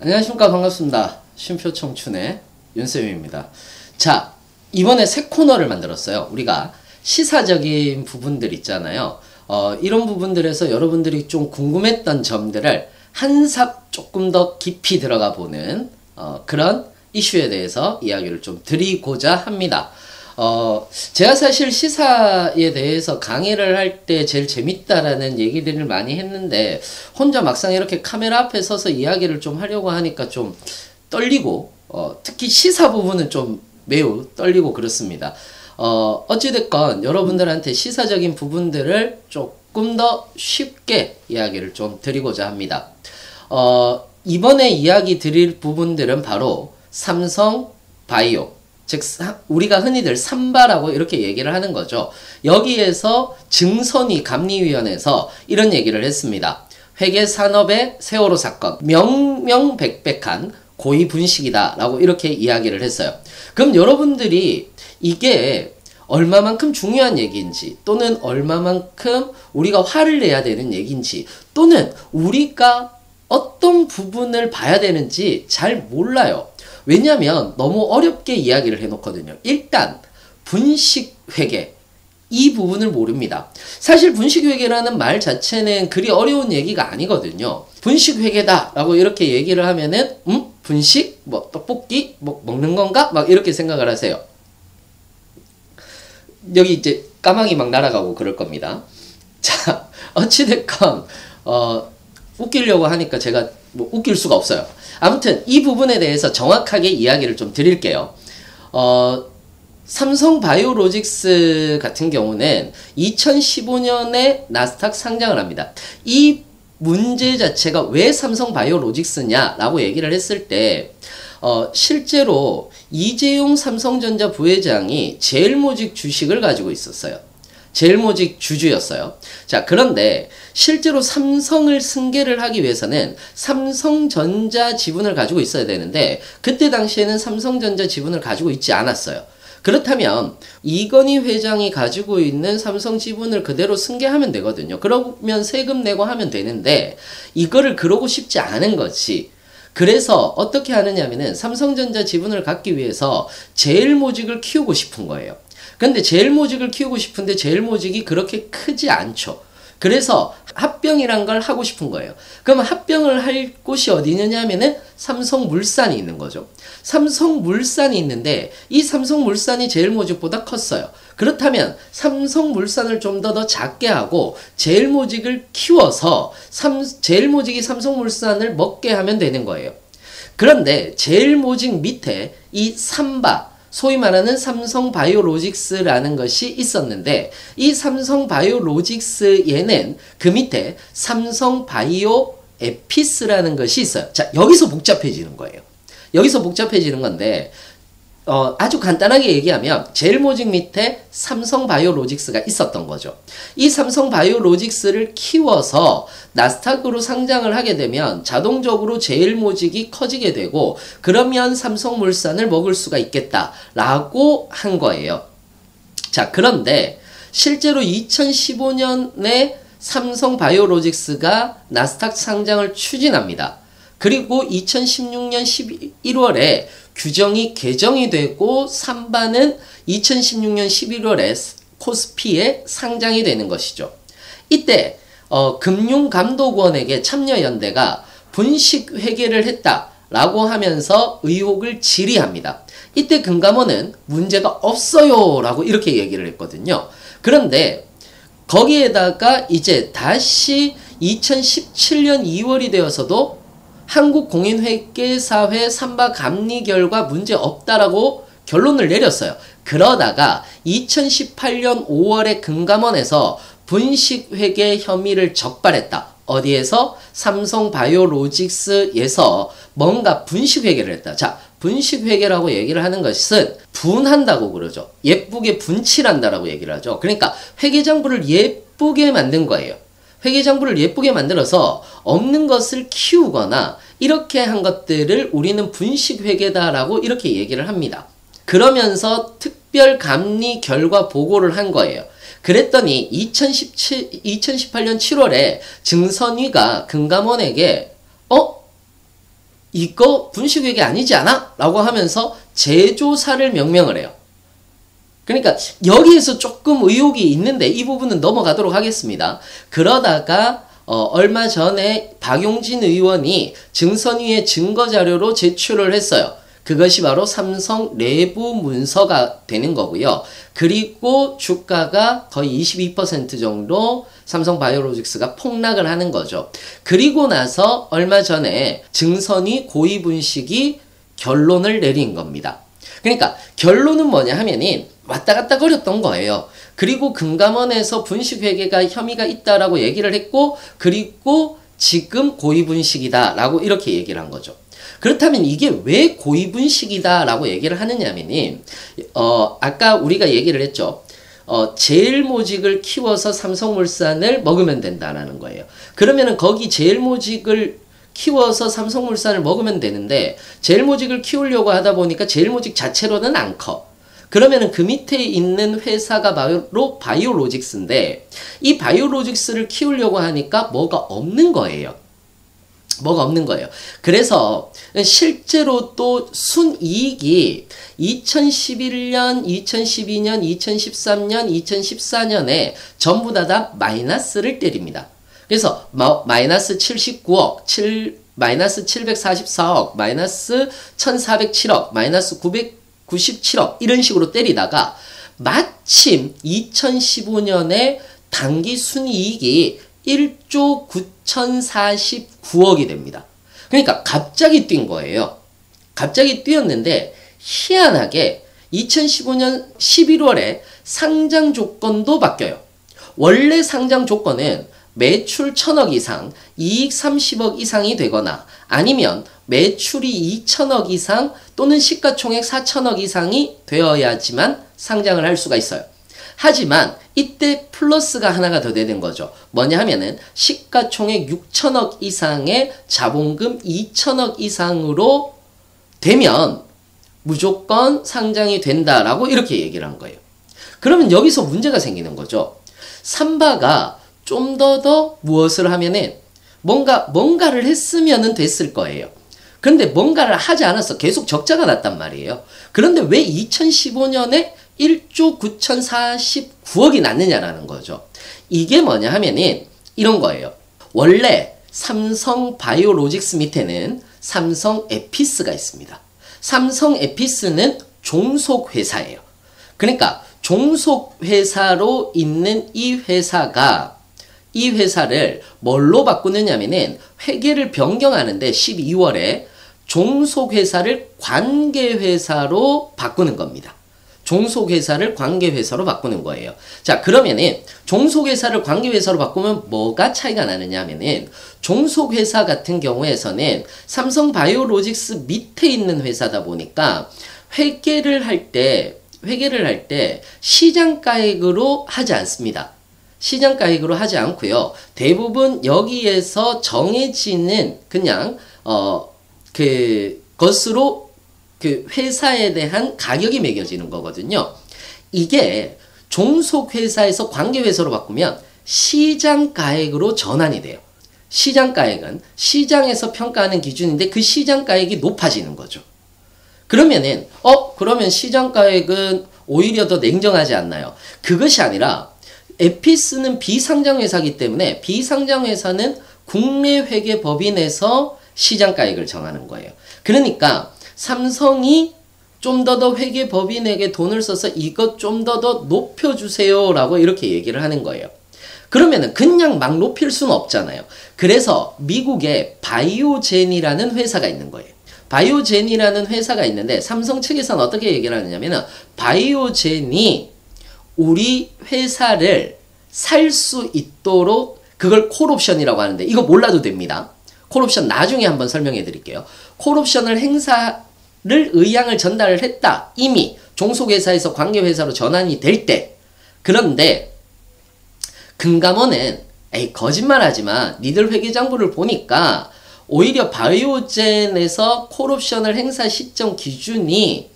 안녕하십니까. 반갑습니다. 쉼표 청춘의 윤쌤입니다. 자, 이번에 새 코너를 만들었어요. 우리가 시사적인 부분들 있잖아요. 이런 부분들에서 여러분들이 좀 궁금했던 점들을 한 삽 조금 더 깊이 들어가 보는 그런 이슈에 대해서 이야기를 좀 드리고자 합니다. 제가 사실 시사에 대해서 강의를 할 때 제일 재밌다라는 얘기들을 많이 했는데, 혼자 막상 이렇게 카메라 앞에 서서 이야기를 좀 하려고 하니까 좀 떨리고, 특히 시사 부분은 좀 매우 떨리고 그렇습니다. 어찌됐건 여러분들한테 시사적인 부분들을 조금 더 쉽게 이야기를 좀 드리고자 합니다. 이번에 이야기 드릴 부분들은 바로 삼성 바이오, 즉 우리가 흔히들 삼바라고 이렇게 얘기를 하는 거죠. 여기에서 증선위 감리위원회에서 이런 얘기를 했습니다. 회계산업의 세월호 사건 명명백백한 고의분식이다 라고 이렇게 이야기를 했어요. 그럼 여러분들이 이게 얼마만큼 중요한 얘기인지, 또는 얼마만큼 우리가 화를 내야 되는 얘기인지, 또는 우리가 어떤 부분을 봐야 되는지 잘 몰라요. 왜냐면 너무 어렵게 이야기를 해놓거든요. 일단 분식회계, 이 부분을 모릅니다. 사실 분식회계라는 말 자체는 그리 어려운 얘기가 아니거든요. 분식회계다 라고 이렇게 얘기를 하면은 분식? 뭐 떡볶이? 뭐 먹는 건가? 막 이렇게 생각을 하세요. 여기 이제 까마귀 막 날아가고 그럴 겁니다. 자, 어찌됐건 웃기려고 하니까 제가 뭐 웃길 수가 없어요. 아무튼 이 부분에 대해서 정확하게 이야기를 좀 드릴게요. 삼성 바이오로직스 같은 경우는 2015년에 나스닥 상장을 합니다. 이 문제 자체가 왜 삼성 바이오로직스냐라고 얘기를 했을 때, 실제로 이재용 삼성전자 부회장이 제일모직 주식을 가지고 있었어요. 제일모직 주주였어요. 자, 그런데 실제로 삼성을 승계를 하기 위해서는 삼성전자 지분을 가지고 있어야 되는데, 그때 당시에는 삼성전자 지분을 가지고 있지 않았어요. 그렇다면 이건희 회장이 가지고 있는 삼성 지분을 그대로 승계하면 되거든요. 그러면 세금 내고 하면 되는데, 이거를 그러고 싶지 않은 거지. 그래서 어떻게 하느냐면은 삼성전자 지분을 갖기 위해서 제일모직을 키우고 싶은 거예요. 근데 제일모직을 키우고 싶은데 제일모직이 그렇게 크지 않죠. 그래서 합병이란 걸 하고 싶은 거예요. 그러면 합병을 할 곳이 어디 있느냐면은 삼성물산이 있는 거죠. 삼성물산이 있는데 이 삼성물산이 제일모직보다 컸어요. 그렇다면 삼성물산을 좀 더 작게 하고 제일모직을 키워서 제일모직이 삼성물산을 먹게 하면 되는 거예요. 그런데 제일모직 밑에 이 삼바, 소위 말하는 삼성바이오로직스라는 것이 있었는데, 이 삼성바이오로직스에는 그 밑에 삼성바이오에피스라는 것이 있어요. 자, 여기서 복잡해지는 거예요. 여기서 복잡해지는 건데, 아주 간단하게 얘기하면 제일모직 밑에 삼성바이오로직스가 있었던 거죠. 이 삼성바이오로직스를 키워서 나스닥으로 상장을 하게 되면 자동적으로 제일모직이 커지게 되고, 그러면 삼성물산을 먹을 수가 있겠다라고 한 거예요. 자, 그런데 실제로 2015년에 삼성바이오로직스가 나스닥 상장을 추진합니다. 그리고 2016년 11월에 규정이 개정이 되고 삼바는 2016년 11월에 코스피에 상장이 되는 것이죠. 이때 금융감독원에게 참여연대가 분식회계를 했다라고 하면서 의혹을 질의합니다. 이때 금감원은 문제가 없어요 라고 이렇게 얘기를 했거든요. 그런데 거기에다가 이제 다시 2017년 2월이 되어서도 한국공인회계사회 삼바 감리 결과 문제 없다라고 결론을 내렸어요. 그러다가 2018년 5월에 금감원에서 분식회계 혐의를 적발했다. 어디에서? 삼성바이오로직스에서 뭔가 분식회계를 했다. 자, 분식회계라고 얘기를 하는 것은 분한다고 그러죠. 예쁘게 분칠한다라고 얘기를 하죠. 그러니까 회계장부를 예쁘게 만든 거예요. 회계장부를 예쁘게 만들어서 없는 것을 키우거나 이렇게 한 것들을 우리는 분식회계다라고 이렇게 얘기를 합니다. 그러면서 특별감리 결과 보고를 한 거예요. 그랬더니 2018년 7월에 증선위가 금감원에게 이거 분식회계 아니지 않아? 라고 하면서 제조사를 명명을 해요. 그러니까 여기에서 조금 의혹이 있는데 이 부분은 넘어가도록 하겠습니다. 그러다가 얼마 전에 박용진 의원이 증선위에 증거자료로 제출을 했어요. 그것이 바로 삼성 내부 문서가 되는 거고요. 그리고 주가가 거의 22% 정도 삼성바이오로직스가 폭락을 하는 거죠. 그리고 나서 얼마 전에 증선위 고위분식이 결론을 내린 겁니다. 그러니까 결론은 뭐냐 하면은 왔다 갔다 거렸던 거예요. 그리고 금감원에서 분식회계가 혐의가 있다라고 얘기를 했고, 그리고 지금 고위분식이다라고 이렇게 얘기를 한 거죠. 그렇다면 이게 왜 고위분식이다라고 얘기를 하느냐면은 아까 우리가 얘기를 했죠. 제일모직을 키워서 삼성물산을 먹으면 된다라는 거예요. 그러면은 거기 제일모직을 키워서 삼성물산을 먹으면 되는데 제일모직을 키우려고 하다 보니까 제일모직 자체로는 안 커. 그러면은 그 밑에 있는 회사가 바로 바이오로직스인데 이 바이오로직스를 키우려고 하니까 뭐가 없는 거예요. 뭐가 없는 거예요. 그래서 실제로 또 순이익이 2011년, 2012년, 2013년, 2014년에 전부 다 마이너스를 때립니다. 그래서 마이너스 79억, 마이너스 744억, 마이너스 1407억, 마이너스 997억 이런 식으로 때리다가 마침 2015년에 당기 순이익이 1조 9,049억이 됩니다. 그러니까 갑자기 뛴 거예요. 갑자기 뛰었는데 희한하게 2015년 11월에 상장 조건도 바뀌어요. 원래 상장 조건은 매출 1,000억 이상, 이익 30억 이상이 되거나 아니면 매출이 2,000억 이상 또는 시가총액 4,000억 이상이 되어야지만 상장을 할 수가 있어요. 하지만 이때 플러스가 하나가 더 되는 거죠. 뭐냐 하면은 시가총액 6,000억 이상의 자본금 2,000억 이상으로 되면 무조건 상장이 된다라고 이렇게 얘기를 한 거예요. 그러면 여기서 문제가 생기는 거죠. 삼바가 좀 더 무엇을 하면은 뭔가를 했으면은 됐을 거예요. 그런데 뭔가를 하지 않았어. 계속 적자가 났단 말이에요. 그런데 왜 2015년에 1조 9,049억이 났느냐라는 거죠. 이게 뭐냐 하면은 이런 거예요. 원래 삼성 바이오로직스 밑에는 삼성 에피스가 있습니다. 삼성 에피스는 종속회사예요. 그러니까 종속회사로 있는 이 회사를 뭘로 바꾸느냐면은 회계를 변경하는데 12월에 종속회사를 관계회사로 바꾸는 겁니다. 종속회사를 관계회사로 바꾸는 거예요. 자, 그러면은 종속회사를 관계회사로 바꾸면 뭐가 차이가 나느냐 하면은 종속회사 같은 경우에서는 삼성바이오로직스 밑에 있는 회사다 보니까 회계를 할 때 시장가액으로 하지 않습니다. 시장가액으로 하지 않고요. 대부분 여기에서 정해지는 그냥 것으로 그 회사에 대한 가격이 매겨지는 거거든요. 이게 종속회사에서 관계회사로 바꾸면 시장가액으로 전환이 돼요. 시장가액은 시장에서 평가하는 기준인데 그 시장가액이 높아지는 거죠. 그러면은 그러면 시장가액은 오히려 더 냉정하지 않나요? 그것이 아니라 에피스는 비상장회사이기 때문에 비상장회사는 국내회계법인에서 시장가액을 정하는 거예요. 그러니까 삼성이 좀 더 회계법인에게 돈을 써서 이것 좀 더 높여주세요 라고 이렇게 얘기를 하는 거예요. 그러면은 그냥 막 높일 수는 없잖아요. 그래서 미국에 바이오젠이라는 회사가 있는 거예요. 바이오젠이라는 회사가 있는데 삼성 측에서는 어떻게 얘기를 하느냐면은 바이오젠이 우리 회사를 살 수 있도록 그걸 콜옵션이라고 하는데 이거 몰라도 됩니다. 콜옵션 나중에 한번 설명해 드릴게요. 콜옵션을 행사를 의향을 전달을 했다. 이미 종속회사에서 관계회사로 전환이 될 때. 그런데 금감원은 거짓말하지마. 니들 회계장부를 보니까 오히려 바이오젠에서 콜옵션을 행사 시점 기준이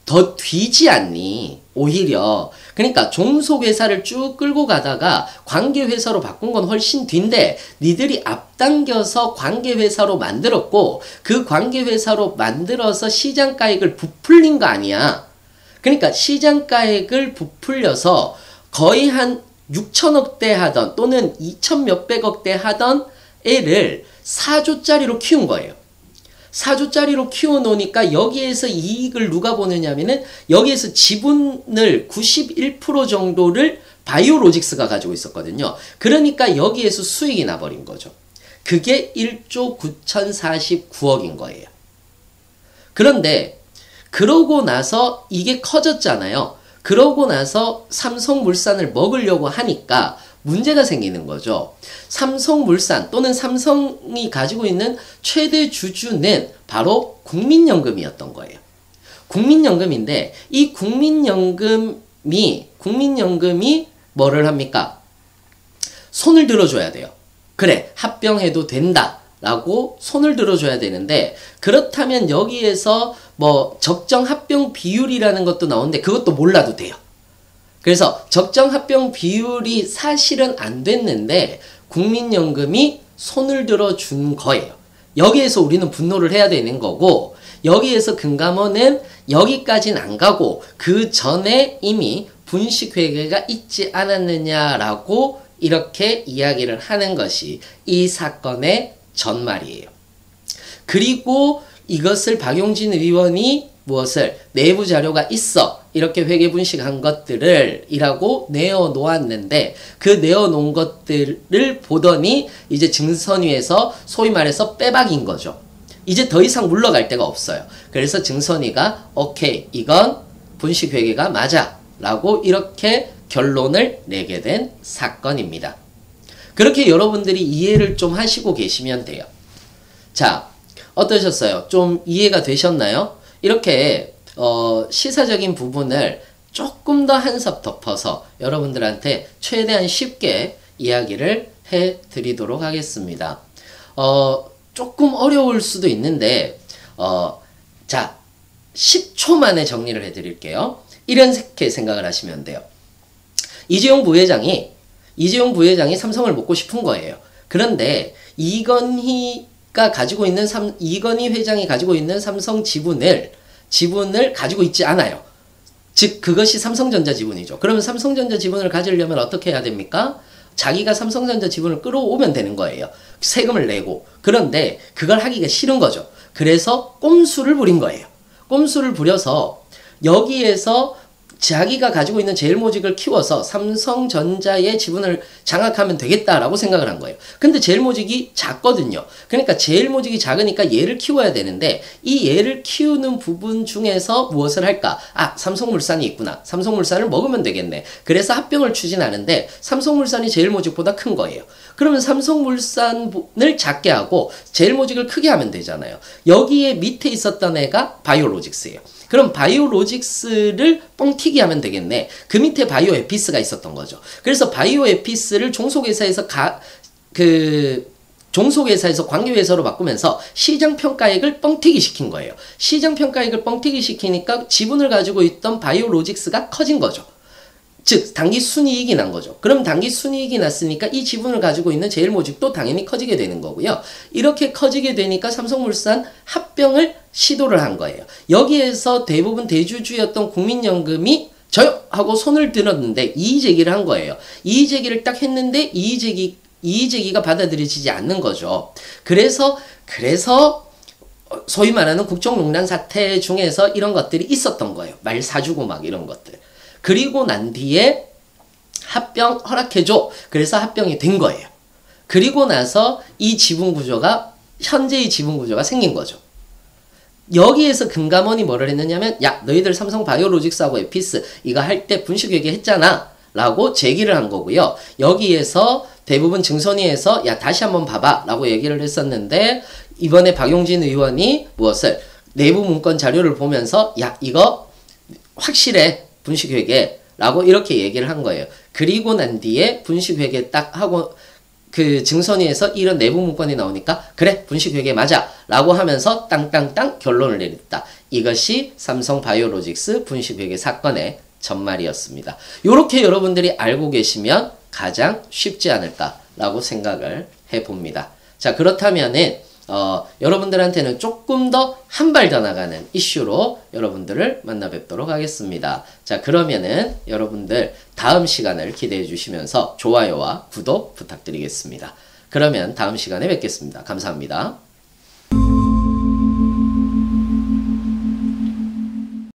더 뒤지 않니? 오히려 그러니까 종속회사를 쭉 끌고 가다가 관계회사로 바꾼 건 훨씬 뒤인데 니들이 앞당겨서 관계회사로 만들었고 그 관계회사로 만들어서 시장가액을 부풀린 거 아니야. 그러니까 시장가액을 부풀려서 거의 한 6천억대 하던 또는 2천 몇백억대 하던 애를 4조짜리로 키운 거예요. 4조짜리로 키워놓으니까 여기에서 이익을 누가 보느냐면은 여기에서 지분을 91% 정도를 바이오로직스가 가지고 있었거든요. 그러니까 여기에서 수익이 나버린 거죠. 그게 1조 9,049억인 거예요. 그런데 그러고 나서 이게 커졌잖아요. 그러고 나서 삼성물산을 먹으려고 하니까 문제가 생기는 거죠. 삼성물산 또는 삼성이 가지고 있는 최대 주주는 바로 국민연금이었던 거예요. 국민연금인데 이 국민연금이 뭐를 합니까? 손을 들어줘야 돼요. 그래, 합병해도 된다 라고 손을 들어줘야 되는데 그렇다면 여기에서 뭐 적정 합병 비율이라는 것도 나오는데 그것도 몰라도 돼요. 그래서 적정 합병 비율이 사실은 안 됐는데 국민연금이 손을 들어준 거예요. 여기에서 우리는 분노를 해야 되는 거고 여기에서 금감원은 여기까지는 안 가고 그 전에 이미 분식회계가 있지 않았느냐라고 이렇게 이야기를 하는 것이 이 사건의 전말이에요. 그리고 이것을 박용진 의원이 무엇을 내부 자료가 있어 이렇게 회계 분식한 것들을 이라고 내어놓았는데 그 내어놓은 것들을 보더니 이제 증선위에서 소위 말해서 빼박인 거죠. 이제 더 이상 물러갈 데가 없어요. 그래서 증선위가 오케이 이건 분식회계가 맞아 라고 이렇게 결론을 내게 된 사건입니다. 그렇게 여러분들이 이해를 좀 하시고 계시면 돼요. 자, 어떠셨어요? 좀 이해가 되셨나요? 이렇게 시사적인 부분을 조금 더 한 삽 덮어서 여러분들한테 최대한 쉽게 이야기를 해드리도록 하겠습니다. 조금 어려울 수도 있는데 자, 10초 만에 정리를 해드릴게요. 이렇게 생각을 하시면 돼요. 이재용 부회장이 삼성을 먹고 싶은 거예요. 그런데 이건희 회장이 가지고 있는 삼성 지분을 가지고 있지 않아요. 즉 그것이 삼성전자 지분이죠. 그러면 삼성전자 지분을 가지려면 어떻게 해야 됩니까? 자기가 삼성전자 지분을 끌어오면 되는 거예요. 세금을 내고. 그런데 그걸 하기가 싫은 거죠. 그래서 꼼수를 부린 거예요. 꼼수를 부려서 여기에서 자기가 가지고 있는 제일모직을 키워서 삼성전자의 지분을 장악하면 되겠다라고 생각을 한 거예요. 근데 제일모직이 작거든요. 그러니까 제일모직이 작으니까 얘를 키워야 되는데 이 얘를 키우는 부분 중에서 무엇을 할까? 아, 삼성물산이 있구나. 삼성물산을 먹으면 되겠네. 그래서 합병을 추진하는데 삼성물산이 제일모직보다 큰 거예요. 그러면 삼성물산을 작게 하고 제일모직을 크게 하면 되잖아요. 여기에 밑에 있었던 애가 바이오로직스예요. 그럼 바이오로직스를 뻥튀기 하면 되겠네. 그 밑에 바이오에피스가 있었던 거죠. 그래서 바이오에피스를 종속회사에서 관계회사로 바꾸면서 시장평가액을 뻥튀기 시킨 거예요. 시장평가액을 뻥튀기 시키니까 지분을 가지고 있던 바이오로직스가 커진 거죠. 즉 단기 순이익이 난 거죠. 그럼 단기 순이익이 났으니까 이 지분을 가지고 있는 제일모직도 당연히 커지게 되는 거고요. 이렇게 커지게 되니까 삼성물산 합병을 시도를 한 거예요. 여기에서 대부분 대주주였던 국민연금이 저요! 하고 손을 들었는데 이의제기를 한 거예요. 이의제기를 딱 했는데 이의제기가 받아들여지지 않는 거죠. 그래서 소위 말하는 국정농단 사태 중에서 이런 것들이 있었던 거예요. 말 사주고 막 이런 것들. 그리고 난 뒤에 합병 허락해줘. 그래서 합병이 된 거예요. 그리고 나서 이 지분구조가 현재의 지분구조가 생긴 거죠. 여기에서 금감원이 뭐를 했느냐면 야 너희들 삼성 바이오로직스하고 에피스 이거 할 때 분식회계 했잖아 라고 제기를 한 거고요. 여기에서 대부분 증선위에서 야 다시 한번 봐봐 라고 얘기를 했었는데 이번에 박용진 의원이 무엇을 내부 문건 자료를 보면서 야 이거 확실해 분식회계라고 이렇게 얘기를 한 거예요. 그리고 난 뒤에 분식회계 딱 하고 그 증선위에서 이런 내부 문건이 나오니까 그래 분식회계 맞아 라고 하면서 땅땅땅 결론을 내렸다. 이것이 삼성바이오로직스 분식회계 사건의 전말이었습니다. 이렇게 여러분들이 알고 계시면 가장 쉽지 않을까라고 생각을 해봅니다. 자, 그렇다면은 여러분들한테는 조금 더 한 발 더 나가는 이슈로 여러분들을 만나 뵙도록 하겠습니다. 자, 그러면은 여러분들 다음 시간을 기대해 주시면서 좋아요와 구독 부탁드리겠습니다. 그러면 다음 시간에 뵙겠습니다. 감사합니다.